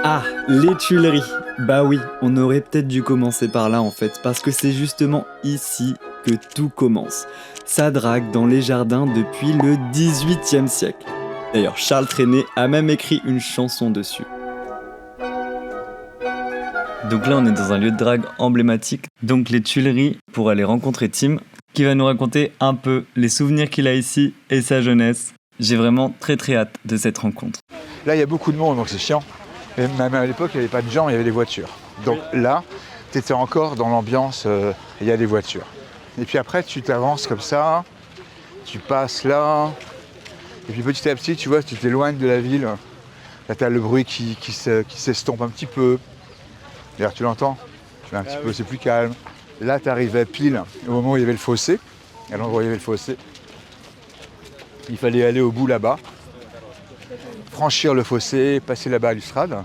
Ah, les Tuileries. Bah oui, on aurait peut-être dû commencer par là en fait, parce que c'est justement ici que tout commence. Ça drague dans les jardins depuis le XVIIIe siècle. D'ailleurs, Charles Trenet a même écrit une chanson dessus. Donc là, on est dans un lieu de drague emblématique, donc les Tuileries, pour aller rencontrer Tim, qui va nous raconter un peu les souvenirs qu'il a ici et sa jeunesse. J'ai vraiment très hâte de cette rencontre. Là, il y a beaucoup de monde, donc c'est chiant. Et même à l'époque, il n'y avait pas de gens, il y avait des voitures. Donc là, tu étais encore dans l'ambiance, il y a des voitures. Et puis après, tu t'avances comme ça, tu passes là. Et puis petit à petit, tu vois, tu t'éloignes de la ville. Là, tu as le bruit qui s'estompe un petit peu. D'ailleurs, tu l'entends, tu vois, un petit peu, c'est plus calme. Là, tu arrivais pile au moment où il y avait le fossé, à l'endroit où il y avait le fossé. Il fallait aller au bout là-bas, franchir le fossé, passer la balustrade.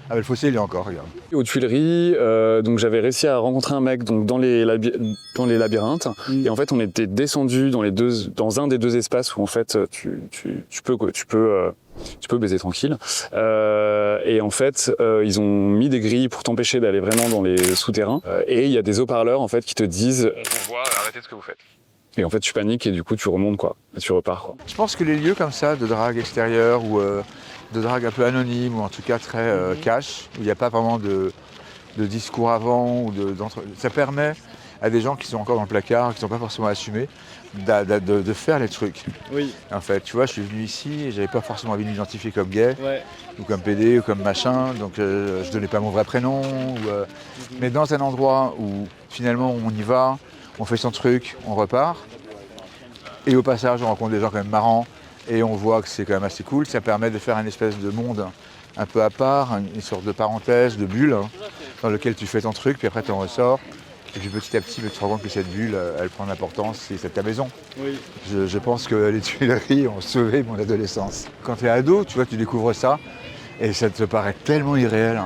Ah, mais le fossé, il est encore, regarde. Aux Tuileries, donc j'avais réussi à rencontrer un mec donc, dans les labyrinthes. Et en fait, on était descendu dans un des deux espaces où en fait, tu peux baiser tranquille. Et en fait, ils ont mis des grilles pour t'empêcher d'aller vraiment dans les souterrains. Et il y a des haut-parleurs en fait qui te disent « On vous voit, arrêtez ce que vous faites ». Et en fait, tu paniques et du coup, tu remontes quoi, et tu repars quoi. Je pense que les lieux comme ça, de drague extérieure ou de drague un peu anonyme ou en tout cas très cash, où il n'y a pas vraiment de discours avant, ça permet à des gens qui sont encore dans le placard, qui ne sont pas forcément assumés, de faire les trucs. Oui. En fait, tu vois, je suis venu ici et j'avais pas forcément envie de m'identifier comme gay, Ouais. ou comme PD, ou comme machin, donc je donnais pas mon vrai prénom. Mais dans un endroit où finalement on y va, on fait son truc, on repart. Et au passage, on rencontre des gens quand même marrants et on voit que c'est quand même assez cool. Ça permet de faire une espèce de monde un peu à part, une sorte de parenthèse, de bulle, dans lequel tu fais ton truc, puis après tu en ressors. Et puis petit à petit, tu te rends compte que cette bulle, elle prend l'importance et c'est ta maison. Oui. Je pense que les Tuileries ont sauvé mon adolescence. Quand tu es ado, tu vois, tu découvres ça et ça te paraît tellement irréel,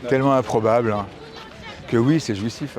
tellement improbable, que oui, c'est jouissif.